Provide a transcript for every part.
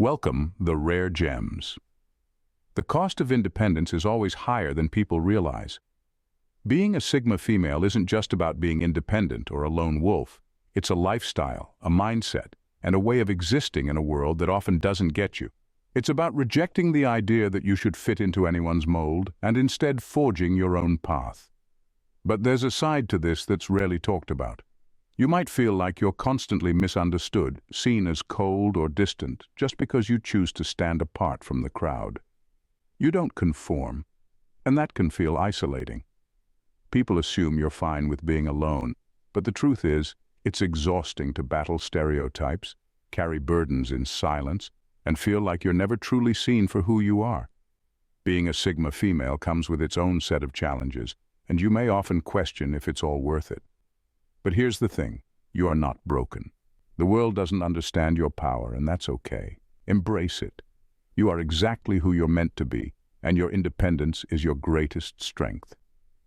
Welcome, the rare gems. The cost of independence is always higher than people realize. Being a Sigma female isn't just about being independent or a lone wolf. It's a lifestyle, a mindset, and a way of existing in a world that often doesn't get you. It's about rejecting the idea that you should fit into anyone's mold and instead forging your own path. But there's a side to this that's rarely talked about. You might feel like you're constantly misunderstood, seen as cold or distant, just because you choose to stand apart from the crowd. You don't conform, and that can feel isolating. People assume you're fine with being alone, but the truth is, it's exhausting to battle stereotypes, carry burdens in silence, and feel like you're never truly seen for who you are. Being a Sigma female comes with its own set of challenges, and you may often question if it's all worth it. But here's the thing, you are not broken. The world doesn't understand your power, and that's okay. Embrace it. You are exactly who you're meant to be, and your independence is your greatest strength.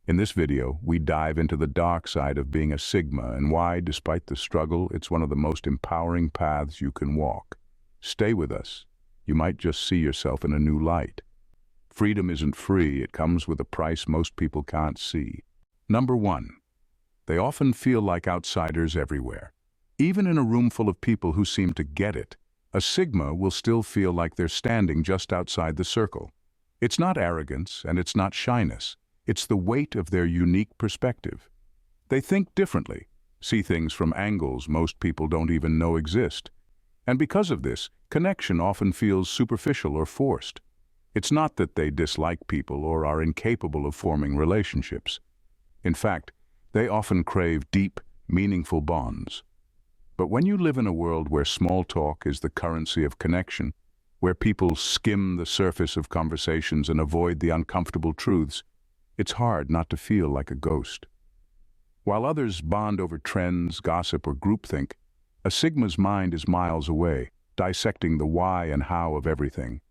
In this video, we dive into the dark side of being a Sigma and why, despite the struggle, it's one of the most empowering paths you can walk. Stay with us. You might just see yourself in a new light. Freedom isn't free, it comes with a price most people can't see. Number 1. They often feel like outsiders everywhere. Even in a room full of people who seem to get it, a Sigma will still feel like they're standing just outside the circle. It's not arrogance and it's not shyness. It's the weight of their unique perspective. They think differently, see things from angles most people don't even know exist. And because of this, connection often feels superficial or forced. It's not that they dislike people or are incapable of forming relationships. In fact, they often crave deep, meaningful bonds. But when you live in a world where small talk is the currency of connection, where people skim the surface of conversations and avoid the uncomfortable truths, it's hard not to feel like a ghost. While others bond over trends, gossip, or groupthink, a Sigma's mind is miles away, dissecting the why and how of everything.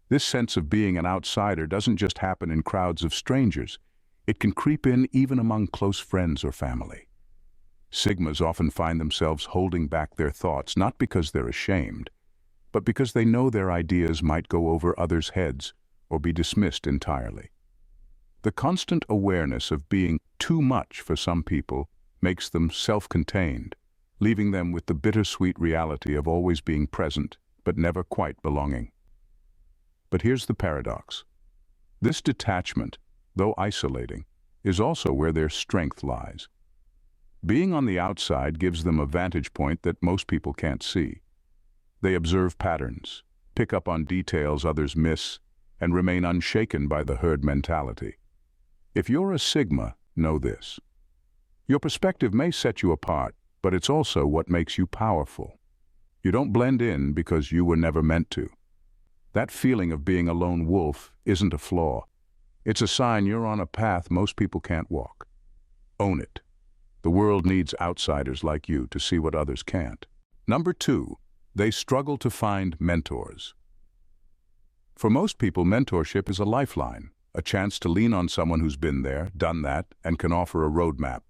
This sense of being an outsider doesn't just happen in crowds of strangers. It can creep in even among close friends or family. Sigmas often find themselves holding back their thoughts, not because they're ashamed, but because they know their ideas might go over others' heads or be dismissed entirely. The constant awareness of being too much for some people makes them self-contained, leaving them with the bittersweet reality of always being present, but never quite belonging. But here's the paradox. This detachment, though isolating, is also where their strength lies. Being on the outside gives them a vantage point that most people can't see. They observe patterns, pick up on details others miss, and remain unshaken by the herd mentality. If you're a Sigma, know this. Your perspective may set you apart, but it's also what makes you powerful. You don't blend in because you were never meant to. That feeling of being a lone wolf isn't a flaw. It's a sign you're on a path most people can't walk. Own it. The world needs outsiders like you to see what others can't. Number 2, they struggle to find mentors. For most people, mentorship is a lifeline, a chance to lean on someone who's been there, done that, and can offer a roadmap.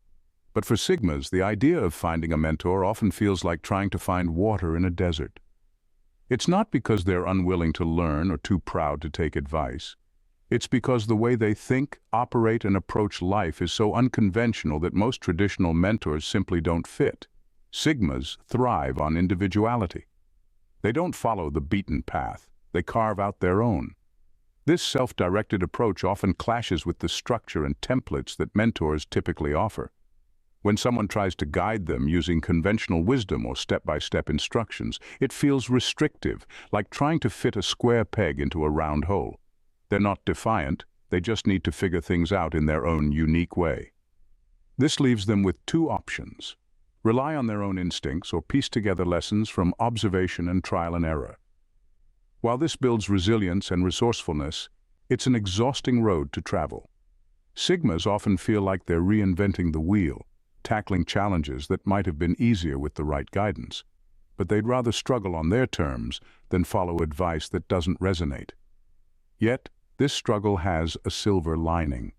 But for Sigmas, the idea of finding a mentor often feels like trying to find water in a desert. It's not because they're unwilling to learn or too proud to take advice. It's because the way they think, operate, and approach life is so unconventional that most traditional mentors simply don't fit. Sigmas thrive on individuality. They don't follow the beaten path. They carve out their own. This self-directed approach often clashes with the structure and templates that mentors typically offer. When someone tries to guide them using conventional wisdom or step-by-step instructions, it feels restrictive, like trying to fit a square peg into a round hole. They're not defiant, they just need to figure things out in their own unique way. This leaves them with 2 options: rely on their own instincts or piece together lessons from observation and trial and error. While this builds resilience and resourcefulness, it's an exhausting road to travel. Sigmas often feel like they're reinventing the wheel, tackling challenges that might have been easier with the right guidance, but they'd rather struggle on their terms than follow advice that doesn't resonate. Yet, this struggle has a silver lining.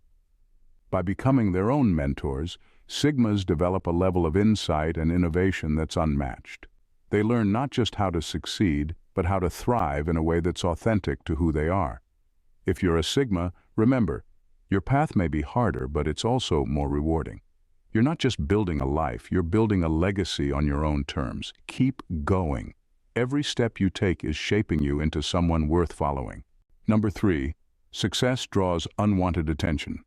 By becoming their own mentors, Sigmas develop a level of insight and innovation that's unmatched. They learn not just how to succeed, but how to thrive in a way that's authentic to who they are. If you're a Sigma, remember, your path may be harder, but it's also more rewarding. You're not just building a life, you're building a legacy on your own terms. Keep going. Every step you take is shaping you into someone worth following. Number 3, success draws unwanted attention.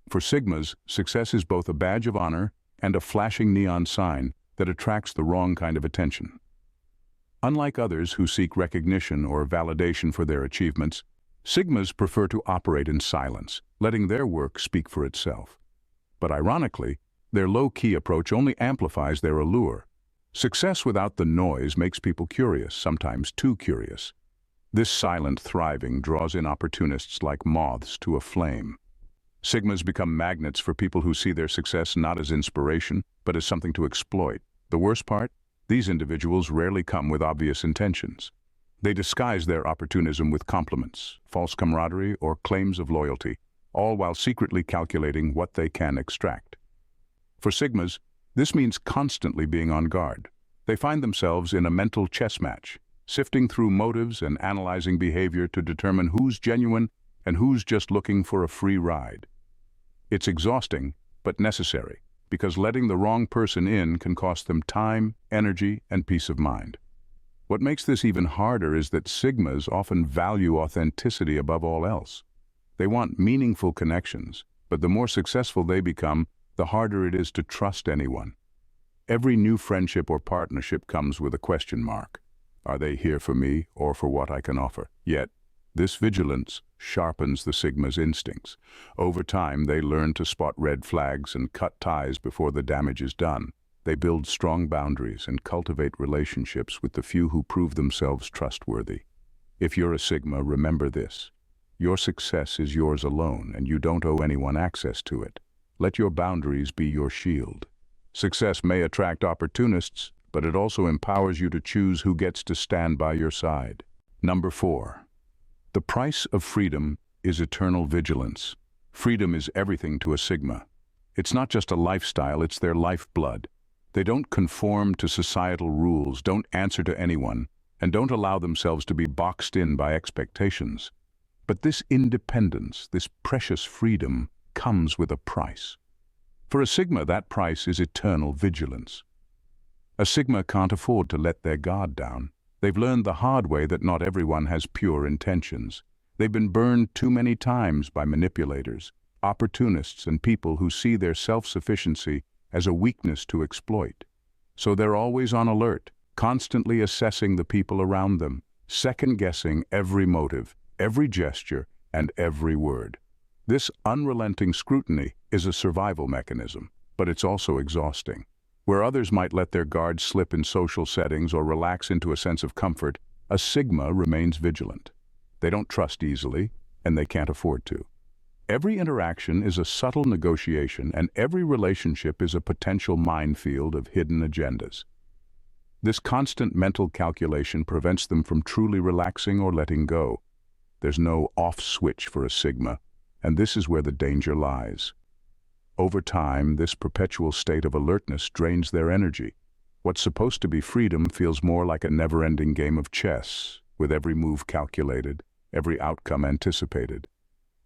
For Sigmas, success is both a badge of honor and a flashing neon sign that attracts the wrong kind of attention. Unlike others who seek recognition or validation for their achievements, Sigmas prefer to operate in silence, letting their work speak for itself. But ironically, their low-key approach only amplifies their allure. Success without the noise makes people curious, sometimes too curious. This silent thriving draws in opportunists like moths to a flame. Sigmas become magnets for people who see their success not as inspiration, but as something to exploit. The worst part? These individuals rarely come with obvious intentions. They disguise their opportunism with compliments, false camaraderie, or claims of loyalty, all while secretly calculating what they can extract. For Sigmas, this means constantly being on guard. They find themselves in a mental chess match, sifting through motives and analyzing behavior to determine who's genuine and who's just looking for a free ride. It's exhausting, but necessary, because letting the wrong person in can cost them time, energy, and peace of mind. What makes this even harder is that Sigmas often value authenticity above all else. They want meaningful connections, but the more successful they become, the harder it is to trust anyone. Every new friendship or partnership comes with a question mark. Are they here for me or for what I can offer? Yet, this vigilance sharpens the Sigma's instincts. Over time, they learn to spot red flags and cut ties before the damage is done. They build strong boundaries and cultivate relationships with the few who prove themselves trustworthy. If you're a Sigma, remember this. Your success is yours alone, and you don't owe anyone access to it. Let your boundaries be your shield. Success may attract opportunists, but it also empowers you to choose who gets to stand by your side. Number 4. The price of freedom is eternal vigilance. Freedom is everything to a Sigma. It's not just a lifestyle, it's their lifeblood. They don't conform to societal rules, don't answer to anyone, and don't allow themselves to be boxed in by expectations. But this independence, this precious freedom, comes with a price. For a Sigma, that price is eternal vigilance. A Sigma can't afford to let their guard down. They've learned the hard way that not everyone has pure intentions. They've been burned too many times by manipulators, opportunists, and people who see their self-sufficiency as a weakness to exploit. So they're always on alert, constantly assessing the people around them, second-guessing every motive, every gesture, and every word. This unrelenting scrutiny is a survival mechanism, but it's also exhausting. Where others might let their guard slip in social settings or relax into a sense of comfort, a Sigma remains vigilant. They don't trust easily, and they can't afford to. Every interaction is a subtle negotiation, and every relationship is a potential minefield of hidden agendas. This constant mental calculation prevents them from truly relaxing or letting go. There's no off switch for a Sigma, and this is where the danger lies. Over time, this perpetual state of alertness drains their energy. What's supposed to be freedom feels more like a never-ending game of chess, with every move calculated, every outcome anticipated.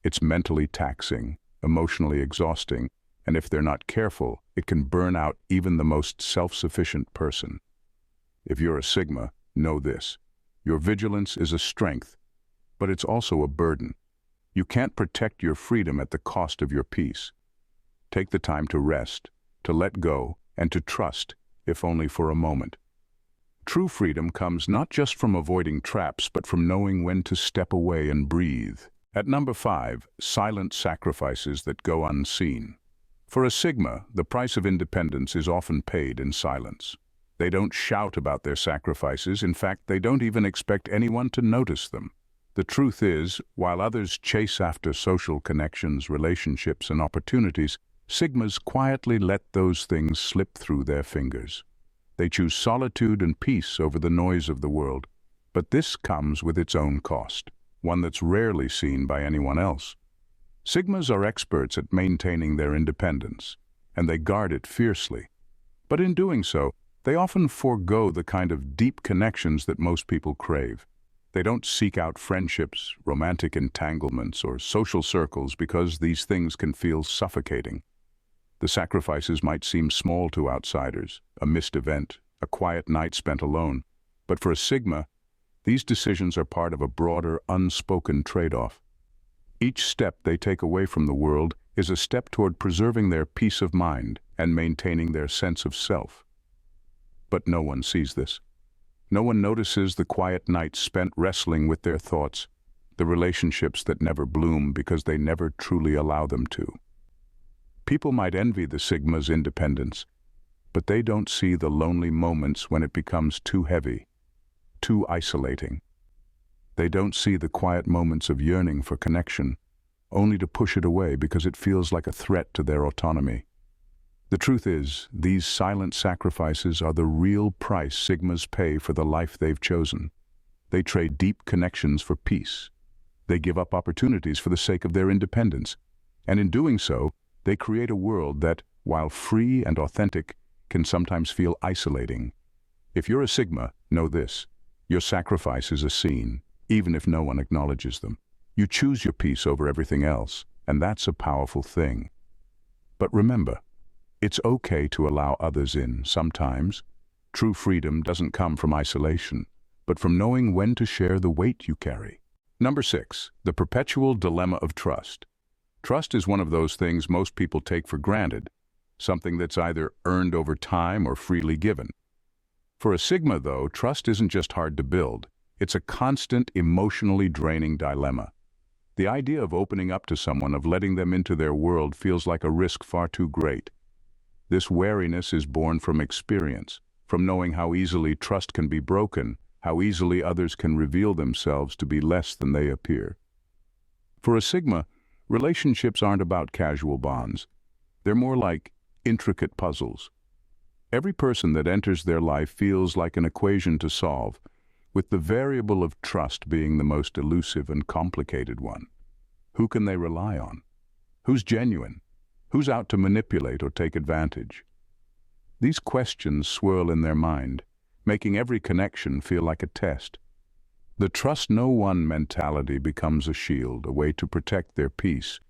It's mentally taxing, emotionally exhausting, and if they're not careful, it can burn out even the most self-sufficient person. If you're a Sigma, know this. Your vigilance is a strength, but it's also a burden. You can't protect your freedom at the cost of your peace. Take the time to rest, to let go, and to trust, if only for a moment. True freedom comes not just from avoiding traps, but from knowing when to step away and breathe. At number 5, silent sacrifices that go unseen. For a Sigma, the price of independence is often paid in silence. They don't shout about their sacrifices. In fact, they don't even expect anyone to notice them. The truth is, while others chase after social connections, relationships, and opportunities, Sigmas quietly let those things slip through their fingers. They choose solitude and peace over the noise of the world, but this comes with its own cost, one that's rarely seen by anyone else. Sigmas are experts at maintaining their independence, and they guard it fiercely. But in doing so, They often forego the kind of deep connections that most people crave. They don't seek out friendships, romantic entanglements, or social circles because these things can feel suffocating. The sacrifices might seem small to outsiders, a missed event, a quiet night spent alone. But for a Sigma, these decisions are part of a broader, unspoken trade-off. Each step they take away from the world is a step toward preserving their peace of mind and maintaining their sense of self. But no one sees this. No one notices the quiet nights spent wrestling with their thoughts, the relationships that never bloom because they never truly allow them to. People might envy the Sigma's independence, but they don't see the lonely moments when it becomes too heavy, too isolating. They don't see the quiet moments of yearning for connection, only to push it away because it feels like a threat to their autonomy. The truth is, these silent sacrifices are the real price Sigmas pay for the life they've chosen. They trade deep connections for peace. They give up opportunities for the sake of their independence. And in doing so, they create a world that, while free and authentic, can sometimes feel isolating. If you're a Sigma, know this: your sacrifices are seen, even if no one acknowledges them. You choose your peace over everything else, and that's a powerful thing. But remember, it's okay to allow others in sometimes. True freedom doesn't come from isolation, but from knowing when to share the weight you carry. Number 6, the perpetual dilemma of trust. Trust is one of those things most people take for granted, something that's either earned over time or freely given. For a Sigma, though, trust isn't just hard to build. It's a constant, emotionally draining dilemma. The idea of opening up to someone, of letting them into their world, feels like a risk far too great. This wariness is born from experience, from knowing how easily trust can be broken, how easily others can reveal themselves to be less than they appear. For a Sigma, relationships aren't about casual bonds. They're more like intricate puzzles. Every person that enters their life feels like an equation to solve, with the variable of trust being the most elusive and complicated one. Who can they rely on? Who's genuine? Who's out to manipulate or take advantage? These questions swirl in their mind, making every connection feel like a test. The trust no one mentality becomes a shield, a way to protect their peace.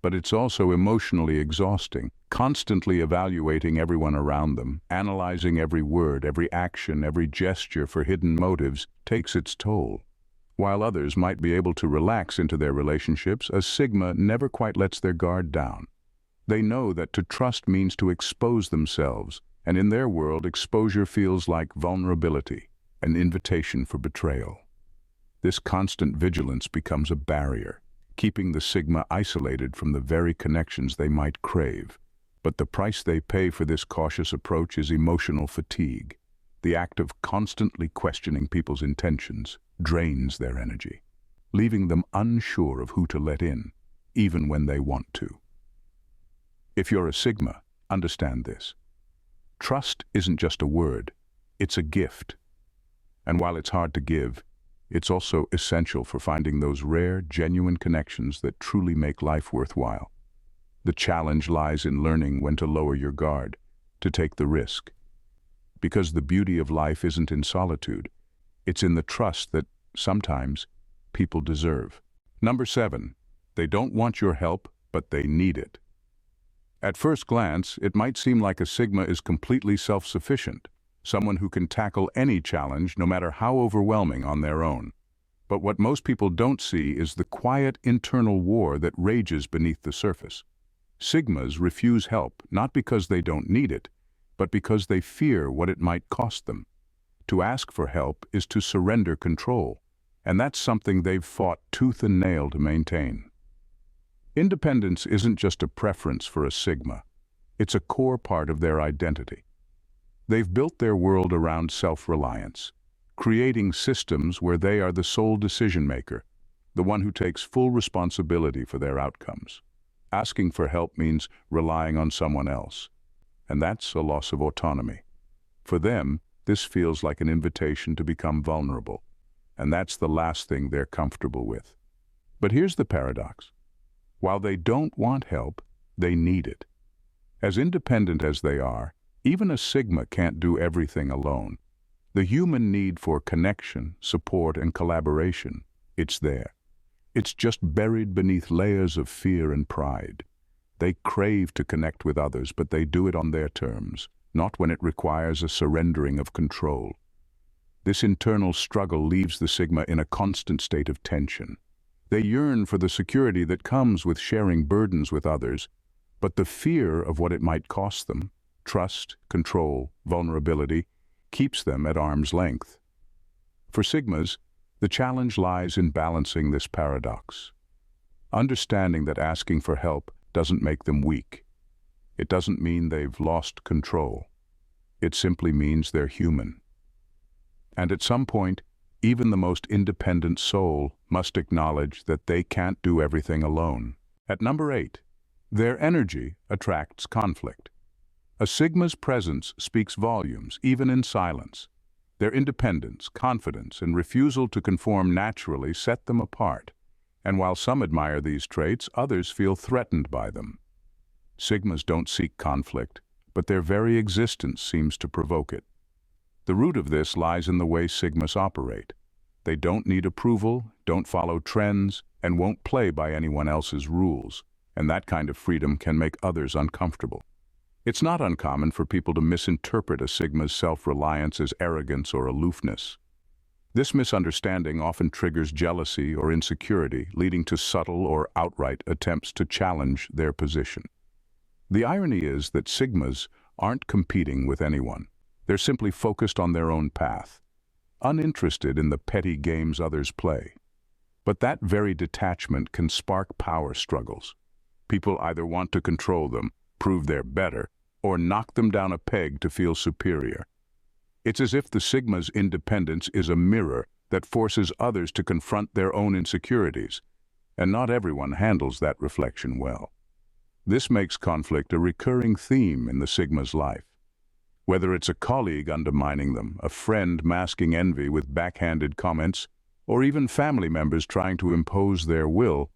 But it's also emotionally exhausting, constantly evaluating everyone around them, analyzing every word, every action, every gesture for hidden motives takes its toll. While others might be able to relax into their relationships, a Sigma never quite lets their guard down. They know that to trust means to expose themselves, and in their world, exposure feels like vulnerability, an invitation for betrayal. This constant vigilance becomes a barrier, keeping the Sigma isolated from the very connections they might crave. But the price they pay for this cautious approach is emotional fatigue. The act of constantly questioning people's intentions drains their energy, leaving them unsure of who to let in, even when they want to. If you're a Sigma, understand this. Trust isn't just a word, it's a gift. And while it's hard to give, it's also essential for finding those rare, genuine connections that truly make life worthwhile. The challenge lies in learning when to lower your guard, to take the risk. Because the beauty of life isn't in solitude, it's in the trust that, sometimes, people deserve. Number 7, they don't want your help, but they need it. At first glance, it might seem like a Sigma is completely self-sufficient, someone who can tackle any challenge, no matter how overwhelming, on their own. But what most people don't see is the quiet internal war that rages beneath the surface. Sigmas refuse help not because they don't need it, but because they fear what it might cost them. To ask for help is to surrender control, and that's something they've fought tooth and nail to maintain. Independence isn't just a preference for a Sigma. It's a core part of their identity. They've built their world around self-reliance, creating systems where they are the sole decision-maker, the one who takes full responsibility for their outcomes. Asking for help means relying on someone else, and that's a loss of autonomy. For them, this feels like an invitation to become vulnerable, and that's the last thing they're comfortable with. But here's the paradox. While they don't want help, they need it. As independent as they are, Even a Sigma can't do everything alone. The human need for connection, support, and collaboration, it's there. It's just buried beneath layers of fear and pride. They crave to connect with others, but they do it on their terms, not when it requires a surrendering of control. This internal struggle leaves the Sigma in a constant state of tension. They yearn for the security that comes with sharing burdens with others, but the fear of what it might cost them, trust, control, vulnerability, keeps them at arm's length. For Sigmas, the challenge lies in balancing this paradox. Understanding that asking for help doesn't make them weak. It doesn't mean they've lost control. It simply means they're human. And at some point, even the most independent soul must acknowledge that they can't do everything alone. At number 8, their energy attracts conflict. A Sigma's presence speaks volumes, even in silence. Their independence, confidence, and refusal to conform naturally set them apart. And while some admire these traits, others feel threatened by them. Sigmas don't seek conflict, but their very existence seems to provoke it. The root of this lies in the way Sigmas operate. They don't need approval, don't follow trends, and won't play by anyone else's rules. And that kind of freedom can make others uncomfortable. It's not uncommon for people to misinterpret a Sigma's self-reliance as arrogance or aloofness. This misunderstanding often triggers jealousy or insecurity, leading to subtle or outright attempts to challenge their position. The irony is that Sigmas aren't competing with anyone. They're simply focused on their own path, uninterested in the petty games others play. But that very detachment can spark power struggles. People either want to control them, prove they're better, or knock them down a peg to feel superior. It's as if the Sigma's independence is a mirror that forces others to confront their own insecurities, and not everyone handles that reflection well. This makes conflict a recurring theme in the Sigma's life. Whether it's a colleague undermining them, a friend masking envy with backhanded comments, or even family members trying to impose their will,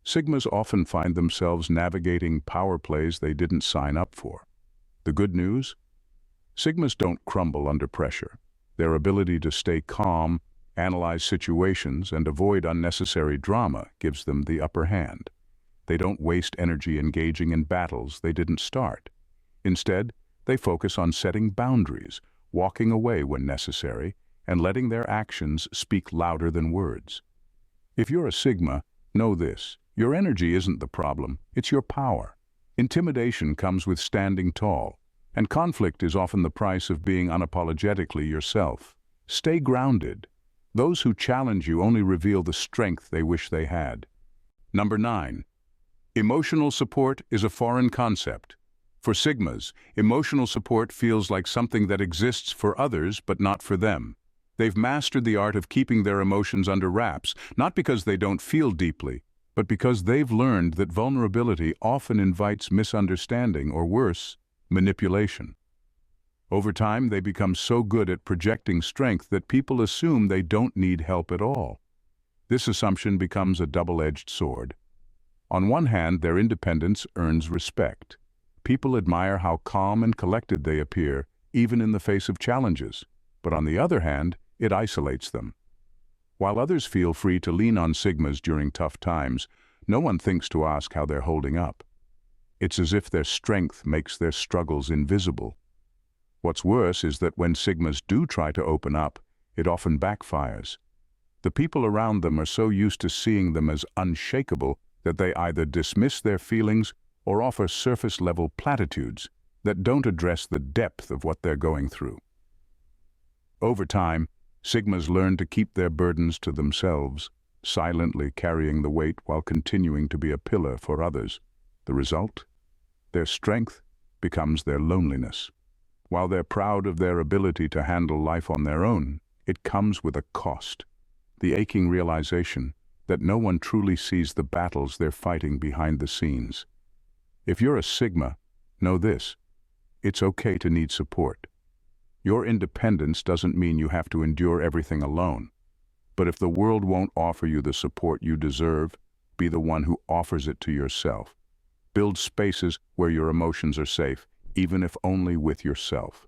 Sigmas often find themselves navigating power plays they didn't sign up for. The good news? Sigmas don't crumble under pressure. Their ability to stay calm, analyze situations, and avoid unnecessary drama gives them the upper hand. They don't waste energy engaging in battles they didn't start. Instead, they focus on setting boundaries, walking away when necessary, and letting their actions speak louder than words. If you're a Sigma, know this: your energy isn't the problem, it's your power. Intimidation comes with standing tall, and conflict is often the price of being unapologetically yourself. Stay grounded. Those who challenge you only reveal the strength they wish they had. Number 9. Emotional support is a foreign concept. For Sigmas, emotional support feels like something that exists for others but not for them. They've mastered the art of keeping their emotions under wraps, not because they don't feel deeply, but because they've learned that vulnerability often invites misunderstanding or worse, manipulation. Over time, they become so good at projecting strength that people assume they don't need help at all. This assumption becomes a double-edged sword. On one hand, their independence earns respect. People admire how calm and collected they appear, even in the face of challenges. But on the other hand, it isolates them. While others feel free to lean on Sigmas during tough times, no one thinks to ask how they're holding up. It's as if their strength makes their struggles invisible. What's worse is that when Sigmas do try to open up, it often backfires. The people around them are so used to seeing them as unshakable that they either dismiss their feelings or offer surface-level platitudes that don't address the depth of what they're going through. Over time, Sigmas learn to keep their burdens to themselves, silently carrying the weight while continuing to be a pillar for others. The result? Their strength becomes their loneliness. While they're proud of their ability to handle life on their own, it comes with a cost. The aching realization that no one truly sees the battles they're fighting behind the scenes. If you're a Sigma, know this: it's okay to need support. Your independence doesn't mean you have to endure everything alone. But if the world won't offer you the support you deserve, be the one who offers it to yourself. Build spaces where your emotions are safe, even if only with yourself.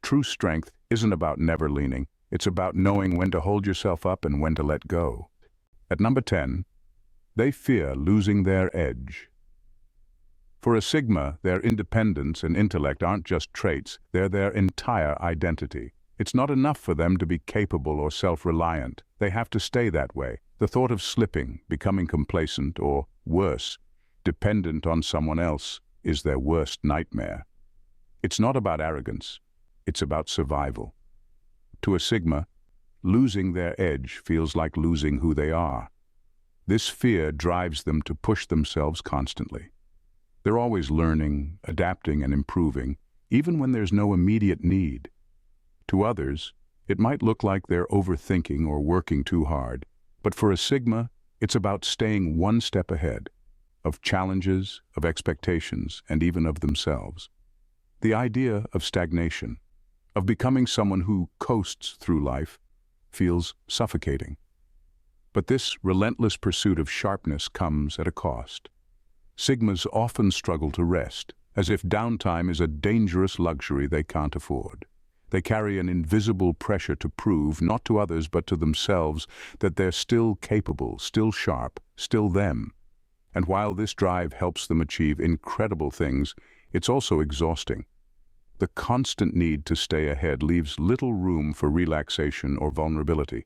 True strength isn't about never leaning, it's about knowing when to hold yourself up and when to let go. At number 10, they fear losing their edge. For a Sigma, their independence and intellect aren't just traits, they're their entire identity. It's not enough for them to be capable or self-reliant. They have to stay that way. The thought of slipping, becoming complacent, or, worse, dependent on someone else is their worst nightmare. It's not about arrogance, it's about survival. To a Sigma, losing their edge feels like losing who they are. This fear drives them to push themselves constantly. They're always learning, adapting, and improving, even when there's no immediate need. To others, it might look like they're overthinking or working too hard, but for a Sigma, it's about staying one step ahead of challenges, of expectations, and even of themselves. The idea of stagnation, of becoming someone who coasts through life, feels suffocating. But this relentless pursuit of sharpness comes at a cost. Sigmas often struggle to rest, as if downtime is a dangerous luxury they can't afford. They carry an invisible pressure to prove, not to others but to themselves, that they're still capable, still sharp, still them. And while this drive helps them achieve incredible things, it's also exhausting. The constant need to stay ahead leaves little room for relaxation or vulnerability.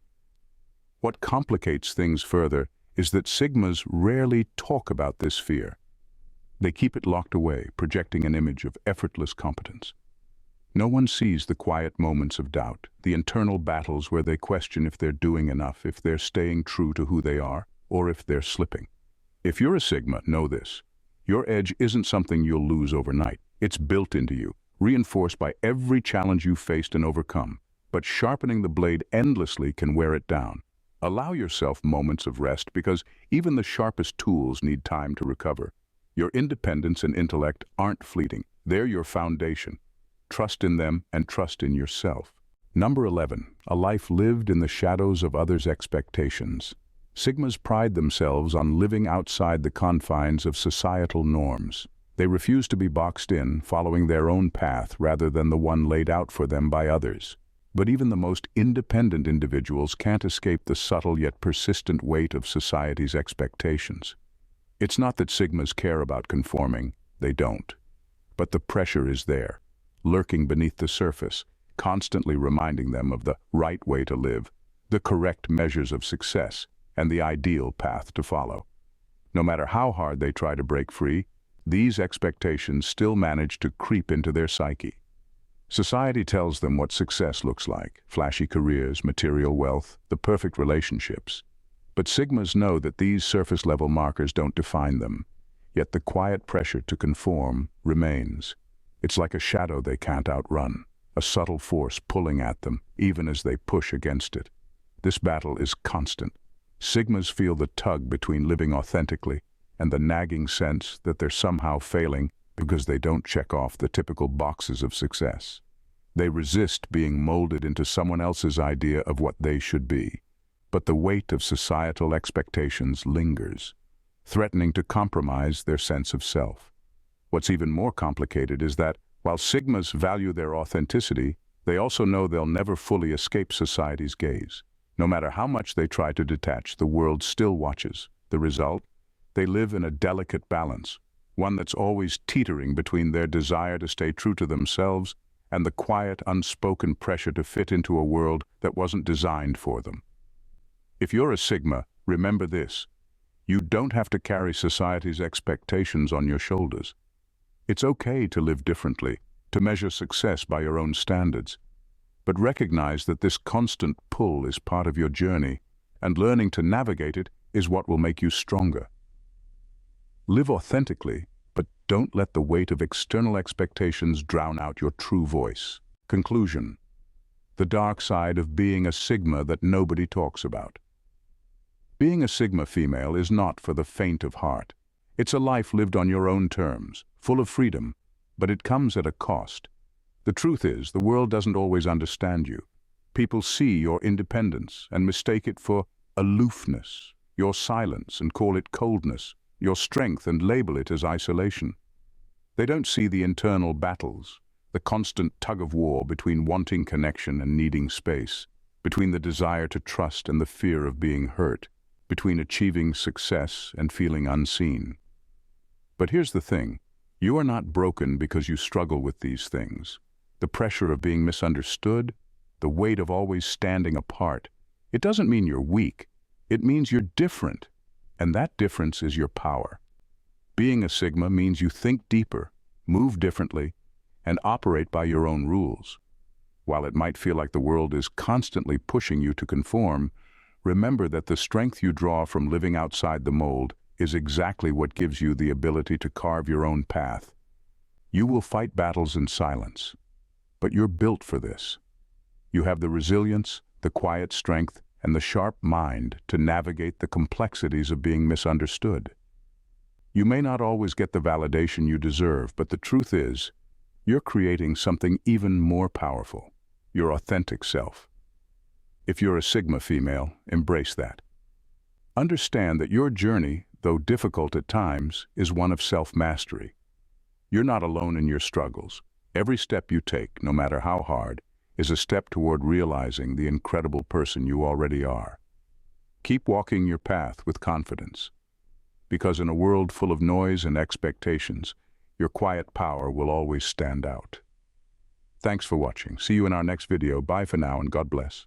What complicates things further is that Sigmas rarely talk about this fear. They keep it locked away, projecting an image of effortless competence. No one sees the quiet moments of doubt, the internal battles where they question if they're doing enough, if they're staying true to who they are, or if they're slipping. If you're a Sigma, know this. Your edge isn't something you'll lose overnight. It's built into you, reinforced by every challenge you've faced and overcome. But sharpening the blade endlessly can wear it down. Allow yourself moments of rest because even the sharpest tools need time to recover. Your independence and intellect aren't fleeting. They're your foundation. Trust in them and trust in yourself. Number 11, a life lived in the shadows of others' expectations. Sigmas pride themselves on living outside the confines of societal norms. They refuse to be boxed in, following their own path rather than the one laid out for them by others. But even the most independent individuals can't escape the subtle yet persistent weight of society's expectations. It's not that Sigmas care about conforming, they don't. But the pressure is there, lurking beneath the surface, constantly reminding them of the right way to live, the correct measures of success, and the ideal path to follow. No matter how hard they try to break free, these expectations still manage to creep into their psyche. Society tells them what success looks like: flashy careers, material wealth, the perfect relationships. But Sigmas know that these surface-level markers don't define them, yet the quiet pressure to conform remains. It's like a shadow they can't outrun, a subtle force pulling at them, even as they push against it. This battle is constant. Sigmas feel the tug between living authentically and the nagging sense that they're somehow failing because they don't check off the typical boxes of success. They resist being molded into someone else's idea of what they should be. But the weight of societal expectations lingers, threatening to compromise their sense of self. What's even more complicated is that, while Sigmas value their authenticity, they also know they'll never fully escape society's gaze. No matter how much they try to detach, the world still watches. The result? They live in a delicate balance, one that's always teetering between their desire to stay true to themselves and the quiet, unspoken pressure to fit into a world that wasn't designed for them. If you're a Sigma, remember this: you don't have to carry society's expectations on your shoulders. It's okay to live differently, to measure success by your own standards. But recognize that this constant pull is part of your journey, and learning to navigate it is what will make you stronger. Live authentically, but don't let the weight of external expectations drown out your true voice. Conclusion: the dark side of being a Sigma that nobody talks about. Being a Sigma female is not for the faint of heart. It's a life lived on your own terms, full of freedom, but it comes at a cost. The truth is, the world doesn't always understand you. People see your independence and mistake it for aloofness, your silence and call it coldness, your strength and label it as isolation. They don't see the internal battles, the constant tug-of-war between wanting connection and needing space, between the desire to trust and the fear of being hurt, between achieving success and feeling unseen. But here's the thing. You are not broken because you struggle with these things. The pressure of being misunderstood, the weight of always standing apart, it doesn't mean you're weak. It means you're different, and that difference is your power. Being a Sigma means you think deeper, move differently, and operate by your own rules. While it might feel like the world is constantly pushing you to conform, remember that the strength you draw from living outside the mold is exactly what gives you the ability to carve your own path. You will fight battles in silence, but you're built for this. You have the resilience, the quiet strength, and the sharp mind to navigate the complexities of being misunderstood. You may not always get the validation you deserve, but the truth is, you're creating something even more powerful, your authentic self. If you're a Sigma female, embrace that. Understand that your journey, though difficult at times, is one of self-mastery. You're not alone in your struggles. Every step you take, no matter how hard, is a step toward realizing the incredible person you already are. Keep walking your path with confidence, because in a world full of noise and expectations, your quiet power will always stand out. Thanks for watching. See you in our next video. Bye for now and God bless.